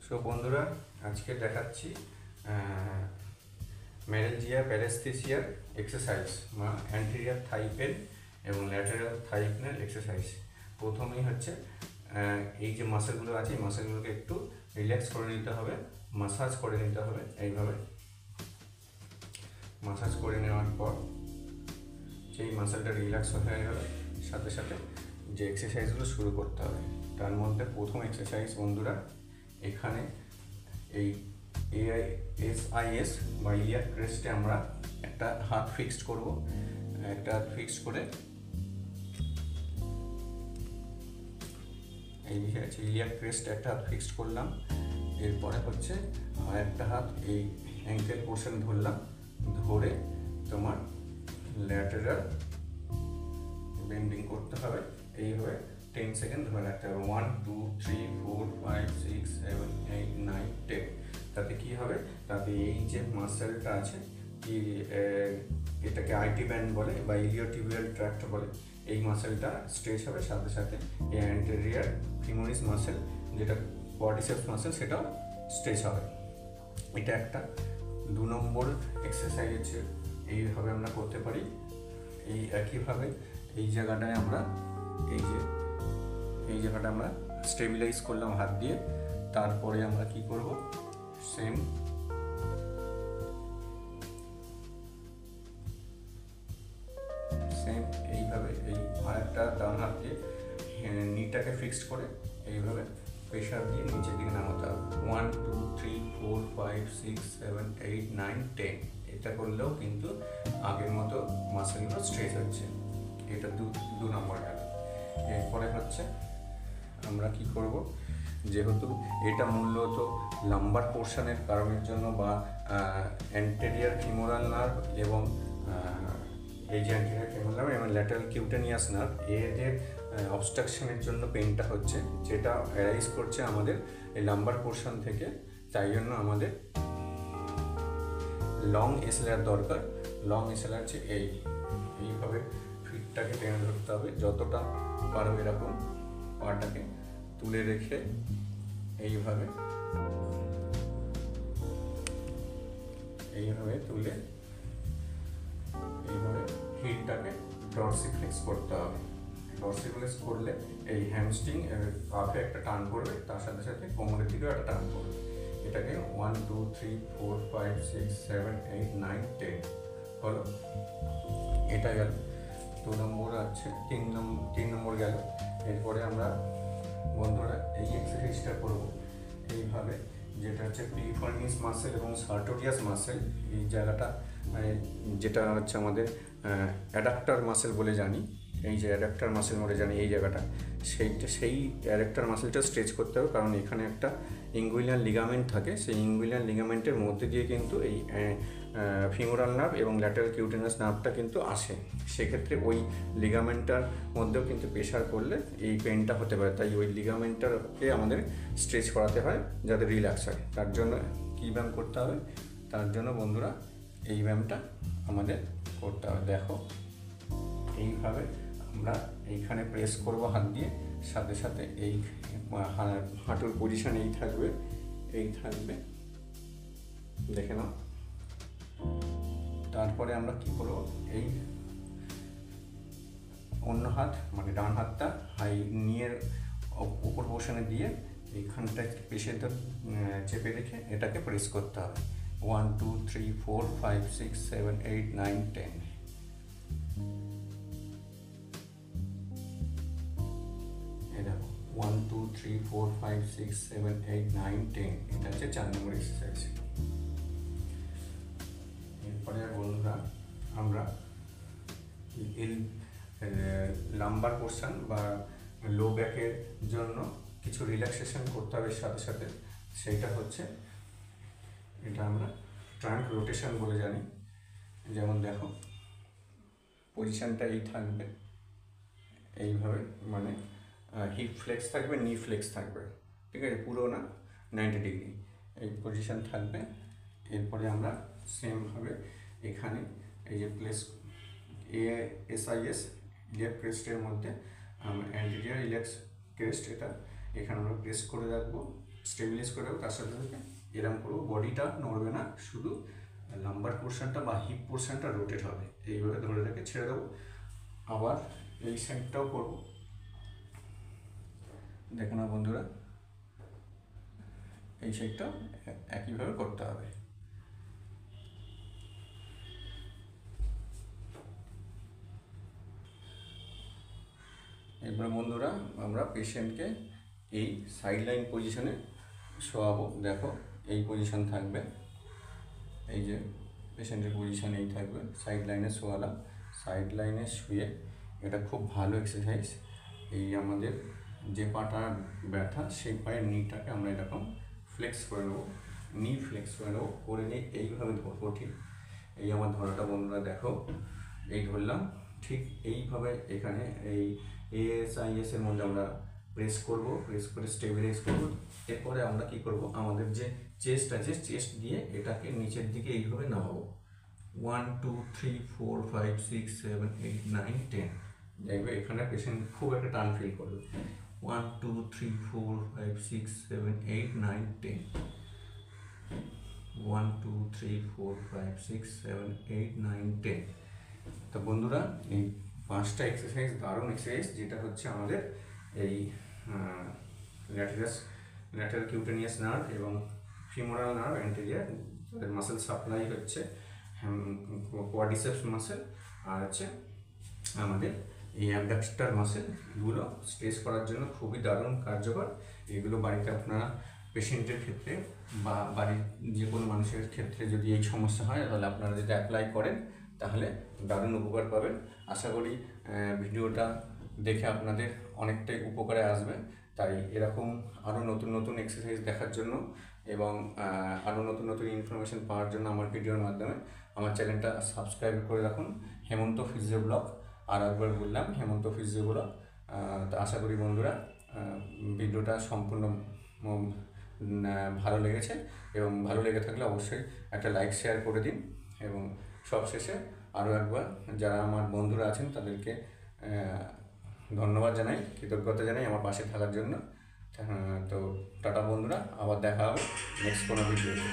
So বন্ধুরা, আজকে দেখাচ্ছি মেরেলজিয়া প্যারেস্থেসিয়ার এক্সারসাইজ বা অ্যান্টেরিয়র থাই পেন এবং ল্যাটেরাল থাই পেনের এক্সারসাইজ। প্রথমেই হচ্ছে এই যে মাসেলগুলো আছে, এই মাসেলগুলোকে একটু রিল্যাক্স করে নিতে হবে, মাসাজ করে নিতে হবে। এইভাবে মাসাজ করে নেওয়ার পর যেই মাসেলটা রিল্যাক্স হয়ে গেলে সাথে সাথে যে এক্সারসাইজগুলো শুরু করতে হবে। তার মধ্যে প্রথম এক্সারসাইজ বন্ধুরা, এখানে এই AIS বা ইলিয়াক ক্রেস্টে আমরা একটা হাত ফিক্সড করব। একটা হাত ফিক্সড করে এই হচ্ছে ইলিয়াক ক্রেস্টে একটা হাত ফিক্সড করলাম। এরপরে হচ্ছে আর একটা হাত এই অ্যাঙ্কেল পোর্শন ধরলাম, ধরে তোমার ল্যাটেরাল বেন্ডিং করতে হবে। এইভাবে 10 সেকেন্ড ধরে রাখতে হবে। 1 2 3 4 5 6 7 8 9 10। তাতে কি হবে, তাতে এই যে মাসেলটা আছে, এটাকে আইটি ব্যান্ড বলে বা ইলিওটিবিয়াল ট্র্যাক্ট বলে, এই মাসেলটা স্ট্রেচ হবে। সাথে সাথে এই অ্যান্টেরিয়র ফিমোরিস মাসেল, যেটা কোয়াড্রিসেপস মাসেল, সেটাও স্ট্রেচ হবে। এটা একটা 2 নম্বর এক্সারসাইজ হচ্ছে। এইভাবে আমরা করতে পারি। এই একইভাবে এই জায়গাটায় আমরা এই জায়গাটা আমরা স্টেবিলাইজ করলাম হাত দিয়ে। তারপরে আমরা কি করব, সেম এইভাবে এই আরেকটা ডান হাত দিয়ে নিটাকে ফিক্সড করে এইভাবে প্রেশার দিয়ে নিচের দিকে নামাতে হবে। 1 2 3 4 5 6 7 8 9 10। এটা করলেও কিন্তু আগের মতো মাসেলগুলো স্ট্রেচ হচ্ছে। এটা 2 নম্বর গেল। এরপরে হচ্ছে আমরা কি করব, যেহেতু এটা মূলত লাম্বার পোর্শনের কারণের জন্য বা অ্যান্টেরিয়র ফিমোরাল নার্ভ এবং এই যে অ্যান্টেরিয়র ফিমোরাল নার্ভ এবং ল্যাটারাল কিউটেনিয়াস নার্ভ, এদের অবস্ট্রাকশনের জন্য পেনটা হচ্ছে, যেটা অ্যারাইজ করছে আমাদের এই লাম্বার পোর্শন থেকে। তাই জন্য আমাদের লং এসএলআর দরকার। লং এসএলআর হচ্ছে এইভাবে ফিটটাকে টেনে ধরতে হবে, যতটা পারবে এরকম পাটাকে তুলে রেখে এইভাবে তুলে এইভাবে হিলটাকে ডরসিফ্লেক্স করতে হবে। ডরসিফ্লেক্স করলে এই হ্যামস্ট্রিং কাফে একটা টান করবে, তার সাথে সাথে কোমরের দিকেও একটা টান করবে। এটাকে 1 2 3 4 5 6 7 8 9 10 হলো। এটা গেল 2 নম্বর আছে। 3 নম্বর গেল। এরপরে আমরা বন্ধুরা এই এক্সারসাইজটা করব এইভাবে, যেটা হচ্ছে পিরিফর্মিস মাসেল এবং সার্টোরিয়াস মাসেল। এই জায়গাটা যেটা হচ্ছে আমাদের অ্যাডাক্টার মাসেল বলে জানি, এই যে অ্যাডাক্টার মাসেল বলে জানি, এই জায়গাটা সেই অ্যাডাক্টার মাসেলটা স্ট্রেচ করতে হবে। কারণ এখানে একটা ইঙ্গুইনাল লিগামেন্ট থাকে, সেই ইঙ্গুইনাল লিগামেন্টের মধ্যে দিয়ে কিন্তু এই ফিমোরাল নার্ভ এবং ল্যাটারাল কিউটেনাস নার্ভটা কিন্তু আসে। সেক্ষেত্রে ওই লিগামেন্টটার মধ্যেও কিন্তু প্রেশার করলে এই পেনটা হতে পারে। তাই ওই লিগামেন্টটাকে আমাদের স্ট্রেচ করাতে হয় যাতে রিল্যাক্স হয়। তার জন্য কী ব্যায়াম করতে হবে, তার জন্য বন্ধুরা এই ব্যায়ামটা আমাদের করতে হবে। দেখো, এইভাবে আমরা এইখানে প্রেস করব হাত দিয়ে, সাথে সাথে এই হাঁটুর পজিশন এই থাকবে, দেখে নাও। তারপরে আমরা কি করব, এই অন্য হাত মানে ডান হাতটা নিয়ের উপর পোর্শনে দিয়ে এইখানটা পেশেন্টটা চেপে রেখে এটাকে প্রেস করতে হবে। 1 2 3 4 5 6 7 8 9 10। এই দেখো 1 2 3 4 5 6 7 8 9 10। এটা হচ্ছে 4 নম্বর এক্সারসাইজ। এরপরে বন্ধুরা আমরা লাম্বার পোর্শন বা লো ব্যাকের জন্য কিছু রিল্যাক্সেশন করতে হবে। সাথে সাথে সেইটা হচ্ছে, এটা আমরা ট্রাঙ্ক রোটেশন বলে জানি। যেমন দেখো, পজিশনটা এই থাকবে, এইভাবে মানে হিপ ফ্লেক্স থাকবে, নি ফ্লেক্স থাকবে, ঠিক আছে, পুরো না 90 ডিগ্রি এই পজিশন থাকবে। এরপরে আমরা সেমভাবে এখানে এই যে প্লেস AIS ইলিয়াক ক্রেস্টের মধ্যে অ্যান্টেরিয়র ইলিয়াক ক্রেস্ট, এটা এখানে আমরা প্রেস করে রাখবো। স্টেবিলাইজ করে দেবো, তার সাথে সাথে এরম করবো, বডিটা নড়বে না, শুধু লাম্বার পোর্শনটা বা হিপ পোর্শনটা রোটেট হবে। এইভাবে ধরে রেখে ছেড়ে দেবো। আবার এই সাইডটাও করবো, দেখো না বন্ধুরা, এই সাইডটাও একইভাবে করতে হবে। এরপরে বন্ধুরা আমরা পেশেন্টকে এই সাইড লাইন পজিশনে শোয়াবো। দেখো এই পজিশন থাকবে, এই যে পেশেন্টের পজিশন এই থাকবে, সাইড লাইনে শোয়ালাম। সাইড লাইনে শুয়ে এটা খুব ভালো এক্সারসাইজ। এই আমাদের যে পাটা ব্যথা সেই পায়ের নিটাকে আমরা এরকম ফ্লেক্স করে নেবো, নি ফ্লেক্স করে নেবো, করে নিয়ে এইভাবে ধরবো। ঠিক এই আমার ধরাটা বন্ধুরা দেখো, এই ধরলাম, ঠিক এইভাবে এখানে এই ASIS এর মধ্যে আমরা প্রেস করব, প্রেস করে স্টেবিলাইজ করব। এরপরে আমরা কি করব, আমাদের যে চেস্ট আছে চেস্ট দিয়ে এটাকে নিচের দিকে এইভাবে নামাবো। 1 2 3 4 5 6 7 8 9 10। দেখবে এখানে পেশেন্ট খুব একটা টান ফিল করবে। 1 2 3 4 5 6 7 8 9 10। 1 2 3 4 5 6 7 8 9 10। তো বন্ধুরা এই 5টা এক্সারসাইজ দারুণ এক্সারসাইজ, যেটা হচ্ছে আমাদের এই ল্যাটারাল কিউটেনিয়াস নার্ভ এবং ফিমোরাল নার্ভ অ্যান্টেরিয়র, তাদের মাসেল সাপ্লাই হচ্ছে কোয়াড্রিসেপস মাসেল আর হচ্ছে আমাদের এই অ্যাবডাক্টার মাসেল, এগুলো স্ট্রেচ করার জন্য খুবই দারুণ কার্যকর। এগুলো বাড়িতে আপনারা পেশেন্টের ক্ষেত্রে বা বাড়ির যে কোনো মানুষের ক্ষেত্রে যদি এই সমস্যা হয়, তাহলে আপনারা যদি অ্যাপ্লাই করেন তাহলে দারুণ উপকার পাবেন। আশা করি ভিডিওটা দেখে আপনাদের অনেকটাই উপকারে আসবে। তাই এরকম আরও নতুন নতুন এক্সারসাইজ দেখার জন্য এবং আরও নতুন নতুন ইনফরমেশন পাওয়ার জন্য আমার ভিডিওর মাধ্যমে আমার চ্যানেলটা সাবস্ক্রাইব করে রাখুন, হেমন্ত ফিজিও ব্লগ। আর একবার বললাম, হেমন্ত ফিজিও ব্লগ। তো আশা করি বন্ধুরা ভিডিওটা সম্পূর্ণ ভালো লেগেছে, এবং ভালো লেগে থাকলে অবশ্যই একটা লাইক শেয়ার করে দিন। এবং সবশেষে আরও একবার যারা আমার বন্ধুরা আছেন তাদেরকে ধন্যবাদ জানাই, কৃতজ্ঞতা জানাই আমার পাশে থাকার জন্য। তো টাটা বন্ধুরা, আবার দেখা হবে নেক্সট কোনো ভিডিওতে।